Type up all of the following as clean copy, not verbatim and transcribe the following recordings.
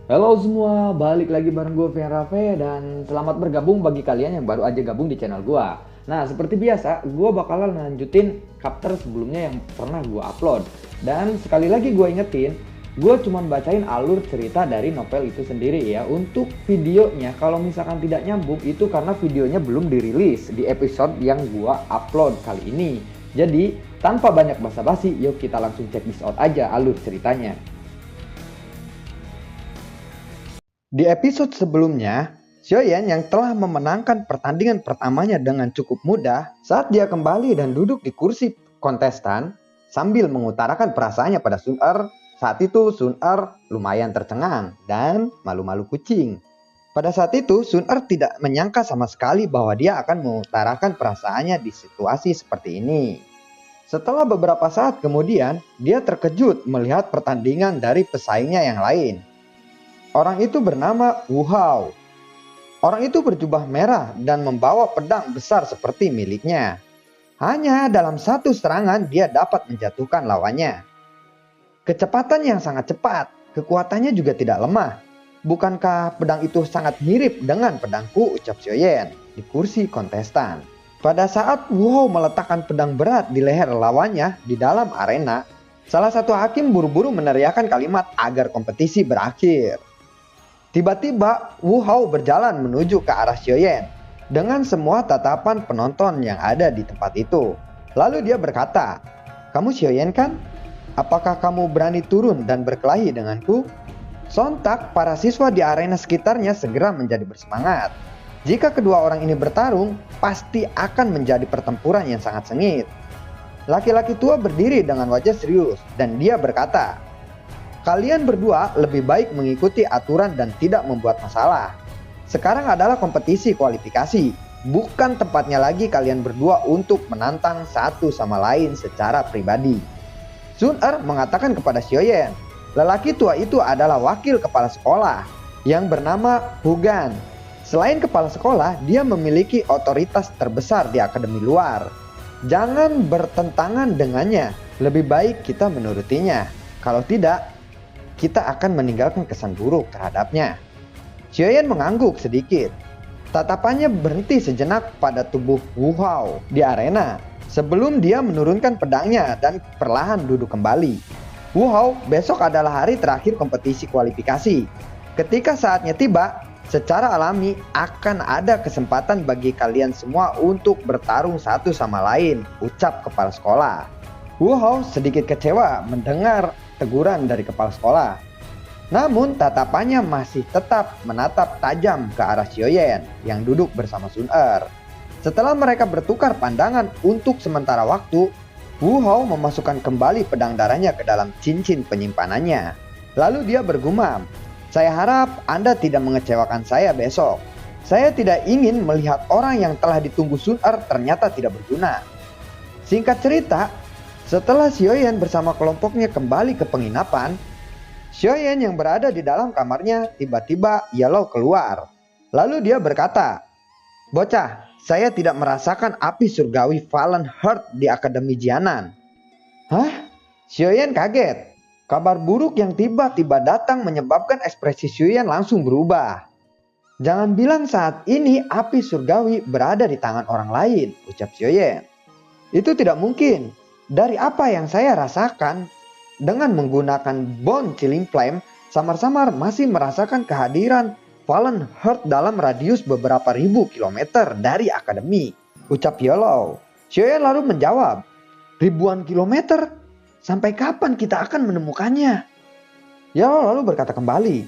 Halo semua, balik lagi bareng gue Fian Rafe dan selamat bergabung bagi kalian yang baru aja gabung di channel gue. Nah, seperti biasa, gue bakalan lanjutin chapter sebelumnya yang pernah gue upload. Dan sekali lagi gue ingetin, gue cuma bacain alur cerita dari novel itu sendiri ya. Untuk videonya, kalau misalkan tidak nyambung, itu karena videonya belum dirilis di episode yang gue upload kali ini. Jadi, tanpa banyak basa-basi, yuk kita langsung check this out aja alur ceritanya. Di episode sebelumnya, Xiaoyan yang telah memenangkan pertandingan pertamanya dengan cukup mudah saat dia kembali dan duduk di kursi kontestan sambil mengutarakan perasaannya pada Sun Er. Saat itu Sun Er lumayan tercengang dan malu-malu kucing. Pada saat itu Sun Er tidak menyangka sama sekali bahwa dia akan mengutarakan perasaannya di situasi seperti ini. Setelah beberapa saat kemudian, dia terkejut melihat pertandingan dari pesaingnya yang lain. Orang itu bernama Wu Hao. Orang itu berjubah merah dan membawa pedang besar seperti miliknya. Hanya dalam satu serangan dia dapat menjatuhkan lawannya. Kecepatan yang sangat cepat, kekuatannya juga tidak lemah. Bukankah pedang itu sangat mirip dengan pedangku, ucap Xiaoyan di kursi kontestan. Pada saat Wu Hao meletakkan pedang berat di leher lawannya di dalam arena, salah satu hakim buru-buru meneriakkan kalimat agar kompetisi berakhir. Tiba-tiba Wu Hao berjalan menuju ke arah Xiaoyan dengan semua tatapan penonton yang ada di tempat itu. Lalu dia berkata, "Kamu Xiaoyan kan? Apakah kamu berani turun dan berkelahi denganku?" Sontak para siswa di arena sekitarnya segera menjadi bersemangat. Jika kedua orang ini bertarung, pasti akan menjadi pertempuran yang sangat sengit. Laki-laki tua berdiri dengan wajah serius dan dia berkata, "Kalian berdua lebih baik mengikuti aturan dan tidak membuat masalah. Sekarang adalah kompetisi kualifikasi, bukan tempatnya lagi kalian berdua untuk menantang satu sama lain secara pribadi." Sun Er mengatakan kepada Xiaoyan, lelaki tua itu adalah wakil kepala sekolah yang bernama Hu Gan. Selain kepala sekolah, dia memiliki otoritas terbesar di akademi luar. Jangan bertentangan dengannya, lebih baik kita menurutinya. Kalau tidak, kita akan meninggalkan kesan buruk terhadapnya. Xiaoyan mengangguk sedikit. Tatapannya berhenti sejenak pada tubuh Wu Hao di arena sebelum dia menurunkan pedangnya dan perlahan duduk kembali. Wu Hao, besok adalah hari terakhir kompetisi kualifikasi. Ketika saatnya tiba, secara alami akan ada kesempatan bagi kalian semua untuk bertarung satu sama lain, ucap kepala sekolah. Wu Hao sedikit kecewa mendengar teguran dari kepala sekolah. Namun tatapannya masih tetap menatap tajam ke arah Xiaoyan yang duduk bersama Sun Er. Setelah mereka bertukar pandangan untuk sementara waktu, Wu Hao memasukkan kembali pedang darahnya ke dalam cincin penyimpanannya. Lalu dia bergumam, "Saya harap Anda tidak mengecewakan saya besok. Saya tidak ingin melihat orang yang telah ditunggu Sun Er ternyata tidak berguna." Singkat cerita, setelah Xiaoyan bersama kelompoknya kembali ke penginapan, Xiaoyan yang berada di dalam kamarnya tiba-tiba Yellow keluar. Lalu dia berkata, "Bocah, saya tidak merasakan api surgawi Fallen Heart di Akademi Jianan." Hah? Xiaoyan kaget. Kabar buruk yang tiba-tiba datang menyebabkan ekspresi Xiaoyan langsung berubah. "Jangan bilang saat ini api surgawi berada di tangan orang lain," ucap Xiaoyan. "Itu tidak mungkin. Dari apa yang saya rasakan, dengan menggunakan Bone Chilling Flame, samar-samar masih merasakan kehadiran Fallen Heart dalam radius beberapa ribu kilometer dari akademi," ucap Yellow. Xiaoyan lalu menjawab, "Ribuan kilometer? Sampai kapan kita akan menemukannya?" Yellow lalu berkata kembali,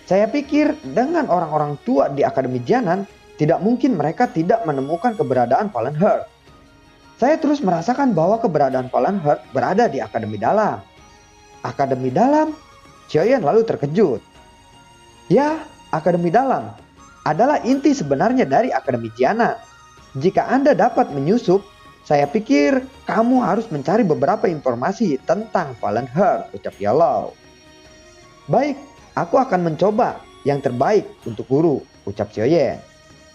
"Saya pikir dengan orang-orang tua di Akademi Jianan, tidak mungkin mereka tidak menemukan keberadaan Fallen Heart. Saya terus merasakan bahwa keberadaan Fallen Heart berada di Akademi Dalam." "Akademi Dalam?" Xiaoyan lalu terkejut. "Ya, Akademi Dalam adalah inti sebenarnya dari Akademi Jianan. Jika Anda dapat menyusup, saya pikir kamu harus mencari beberapa informasi tentang Fallen Heart," ucap Yellow. "Baik, aku akan mencoba yang terbaik untuk guru," ucap Xiaoyan.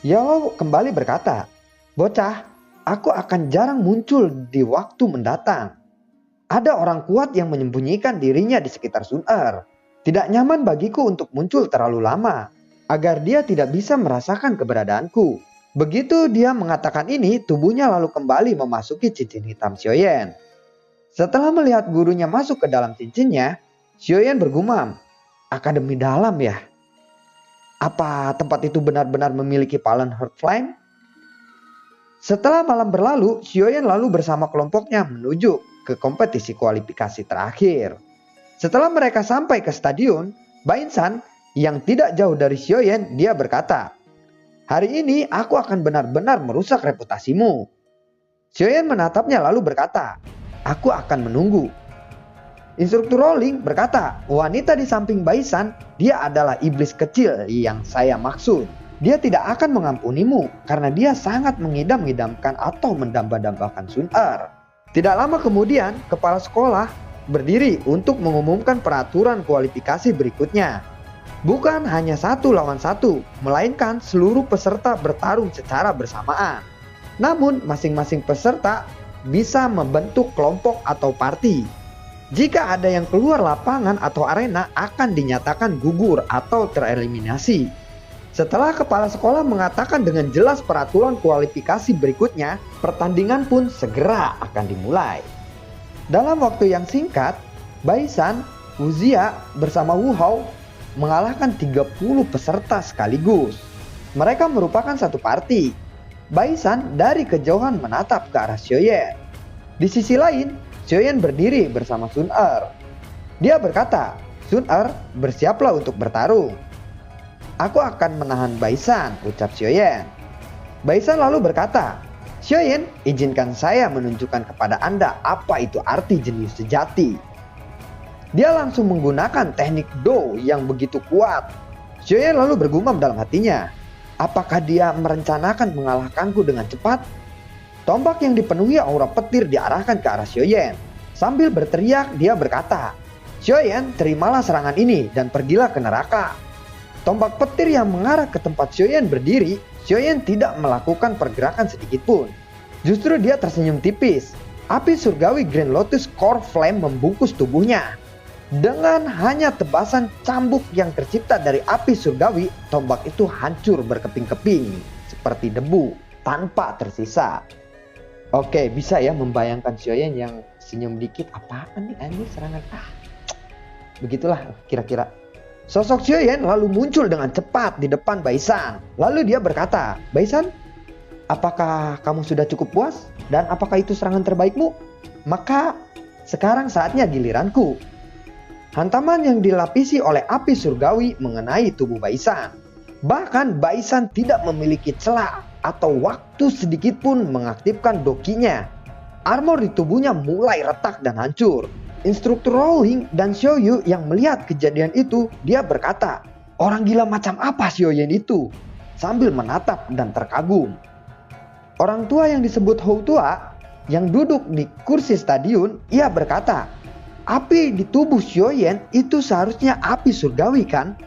Yellow kembali berkata, "Bocah, aku akan jarang muncul di waktu mendatang. Ada orang kuat yang menyembunyikan dirinya di sekitar Sun Er. Tidak nyaman bagiku untuk muncul terlalu lama, agar dia tidak bisa merasakan keberadaanku. Begitu dia mengatakan ini, tubuhnya lalu kembali memasuki cincin hitam Xiaoyan. Setelah melihat gurunya masuk ke dalam cincinnya, Xiaoyan bergumam, "Akademi dalam ya? Apa tempat itu benar-benar memiliki Fallen Heart Flame?" Setelah malam berlalu, Xiaoyan lalu bersama kelompoknya menuju ke kompetisi kualifikasi terakhir. Setelah mereka sampai ke stadion, Bainsan yang tidak jauh dari Xiaoyan, dia berkata, "Hari ini aku akan benar-benar merusak reputasimu." Xiaoyan menatapnya lalu berkata, "Aku akan menunggu." Instruktur rolling berkata, "Wanita di samping Baisan, dia adalah iblis kecil yang saya maksud. Dia tidak akan mengampunimu karena dia sangat mengidam-idamkan atau mendamba-dambakan Sun Er." Tidak lama kemudian, kepala sekolah berdiri untuk mengumumkan peraturan kualifikasi berikutnya. Bukan hanya 1 lawan 1, melainkan seluruh peserta bertarung secara bersamaan. Namun masing-masing peserta bisa membentuk kelompok atau party. Jika ada yang keluar lapangan atau arena, akan dinyatakan gugur atau tereliminasi. Setelah kepala sekolah mengatakan dengan jelas peraturan kualifikasi berikutnya, pertandingan pun segera akan dimulai. Dalam waktu yang singkat, Baisan, Wuzia bersama Wu Hao mengalahkan 30 peserta sekaligus. Mereka merupakan satu party. Baisan dari kejauhan menatap ke arah Xiaoyan. Di sisi lain, Xiaoyan berdiri bersama Sun Er. Dia berkata, "Sun Er, bersiaplah untuk bertarung." "Aku akan menahan Baisan," ucap Xiaoyan. Baisan lalu berkata, "Xiaoyan, izinkan saya menunjukkan kepada Anda apa itu arti jenius sejati." Dia langsung menggunakan teknik Do yang begitu kuat. Xiaoyan lalu bergumam dalam hatinya, apakah dia merencanakan mengalahkanku dengan cepat? Tombak yang dipenuhi aura petir diarahkan ke arah Xiaoyan. Sambil berteriak, dia berkata, "Xiaoyan, terimalah serangan ini dan pergilah ke neraka." Tombak petir yang mengarah ke tempat Xiaoyan berdiri, Xiaoyan tidak melakukan pergerakan sedikit pun. Justru dia tersenyum tipis. Api surgawi Grand Lotus Core Flame membungkus tubuhnya. Dengan hanya tebasan cambuk yang tercipta dari api surgawi, tombak itu hancur berkeping-keping seperti debu tanpa tersisa. Oke, bisa ya membayangkan Xiaoyan yang senyum dikit. Apaan nih anjir serangan? Begitulah kira-kira. Sosok Xiaoyan lalu muncul dengan cepat di depan Baisan. Lalu dia berkata, "Baisan, apakah kamu sudah cukup puas? Dan apakah itu serangan terbaikmu? Maka sekarang saatnya giliranku." Hantaman yang dilapisi oleh api surgawi mengenai tubuh Baisan. Bahkan Baisan tidak memiliki celah atau waktu sedikit pun mengaktifkan dokinya. Armor di tubuhnya mulai retak dan hancur. Instruktur rolling dan Xiaoyu yang melihat kejadian itu, dia berkata, "Orang gila macam apa Xiaoyan itu?" sambil menatap dan terkagum. Orang tua yang disebut Hou Tua yang duduk di kursi stadion, ia berkata, "Api di tubuh Xiaoyan itu seharusnya api surgawi kan?"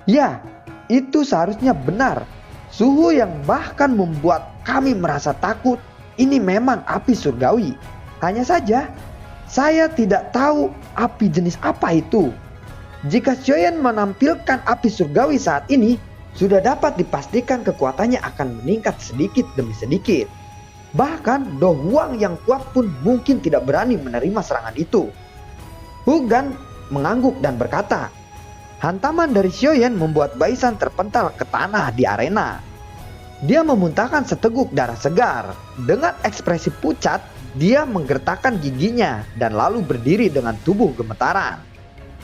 "Ya, itu seharusnya benar. Suhu yang bahkan membuat kami merasa takut, ini memang api surgawi. Hanya saja, saya tidak tahu api jenis apa itu. Jika Xiaoyan menampilkan api surgawi saat ini, sudah dapat dipastikan kekuatannya akan meningkat sedikit demi sedikit. Bahkan Do Huang yang kuat pun mungkin tidak berani menerima serangan itu." Hu Gan mengangguk dan berkata, hantaman dari Xiaoyan membuat Baisan terpental ke tanah di arena. Dia memuntahkan seteguk darah segar. Dengan ekspresi pucat, dia menggertakkan giginya dan lalu berdiri dengan tubuh gemetaran.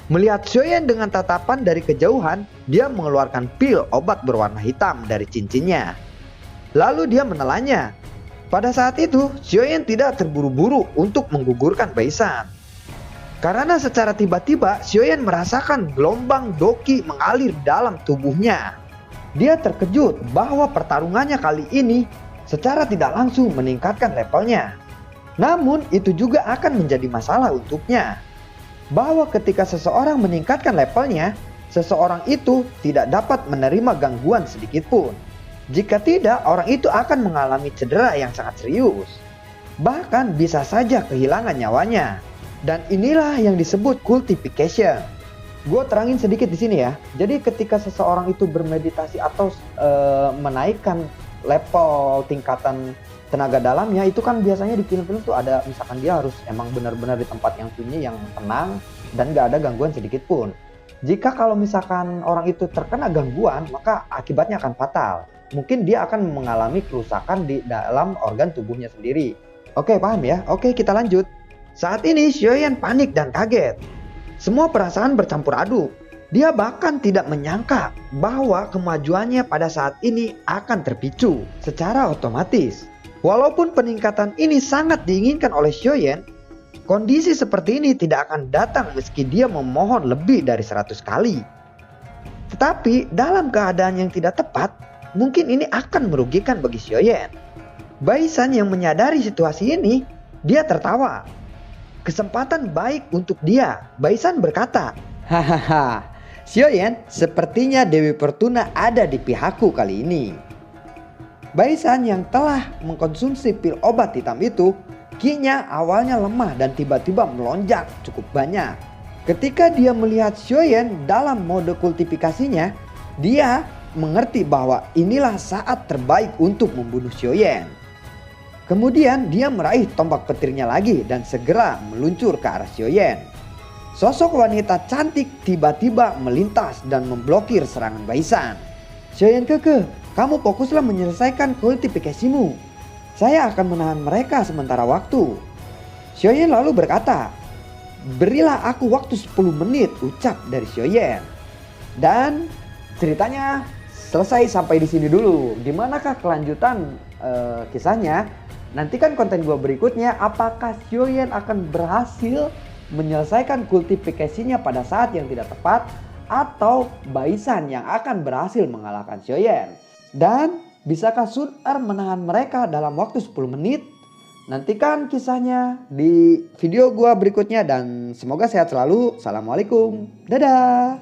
Melihat Xiaoyan dengan tatapan dari kejauhan, dia mengeluarkan pil obat berwarna hitam dari cincinnya. Lalu dia menelannya. Pada saat itu, Xiaoyan tidak terburu-buru untuk menggugurkan Baisan. Karena secara tiba-tiba Xiaoyan merasakan gelombang doki mengalir dalam tubuhnya. Dia terkejut bahwa pertarungannya kali ini secara tidak langsung meningkatkan levelnya. Namun itu juga akan menjadi masalah untuknya. Bahwa ketika seseorang meningkatkan levelnya, seseorang itu tidak dapat menerima gangguan sedikit pun. Jika tidak, orang itu akan mengalami cedera yang sangat serius. Bahkan bisa saja kehilangan nyawanya. Dan inilah yang disebut cultification. Gue terangin sedikit di sini ya. Jadi ketika seseorang itu bermeditasi atau menaikkan level tingkatan tenaga dalamnya, itu kan biasanya di film-film tuh ada misalkan dia harus emang benar-benar di tempat yang sunyi, yang tenang dan gak ada gangguan sedikit pun. Jika kalau misalkan orang itu terkena gangguan, maka akibatnya akan fatal. Mungkin dia akan mengalami kerusakan di dalam organ tubuhnya sendiri. Oke, paham ya? Oke, kita lanjut. Saat ini Xiaoyan panik dan kaget. Semua perasaan bercampur aduk. Dia bahkan tidak menyangka bahwa kemajuannya pada saat ini akan terpicu secara otomatis. Walaupun peningkatan ini sangat diinginkan oleh Xiaoyan, kondisi seperti ini tidak akan datang meski dia memohon lebih dari 100 kali. Tetapi dalam keadaan yang tidak tepat, mungkin ini akan merugikan bagi Xiaoyan. Baisan yang menyadari situasi ini, dia tertawa. Kesempatan baik untuk dia, Baisan berkata. Hahaha, Xiaoyan, sepertinya Dewi Fortuna ada di pihakku kali ini. Baisan yang telah mengkonsumsi pil obat hitam itu, ki-nya awalnya lemah dan tiba-tiba melonjak cukup banyak. Ketika dia melihat Xiaoyan dalam mode kultifikasinya, dia mengerti bahwa inilah saat terbaik untuk membunuh Xiaoyan. Kemudian dia meraih tombak petirnya lagi dan segera meluncur ke arah Xiaoyan. Sosok wanita cantik tiba-tiba melintas dan memblokir serangan Baisan. Xiaoyan keke, kamu fokuslah menyelesaikan kultifikasimu. Saya akan menahan mereka sementara waktu. Xiaoyan lalu berkata, berilah aku waktu 10 menit, ucap dari Xiaoyan. Dan ceritanya selesai sampai di sini dulu. Dimanakah kelanjutan kisahnya? Nantikan konten gue berikutnya, apakah Xiaoyan akan berhasil menyelesaikan kultifikasinya pada saat yang tidak tepat, atau Baisan yang akan berhasil mengalahkan Xiaoyan. Dan bisakah Sun Er menahan mereka dalam waktu 10 menit? Nantikan kisahnya di video gue berikutnya dan semoga sehat selalu. Assalamualaikum. Dadah.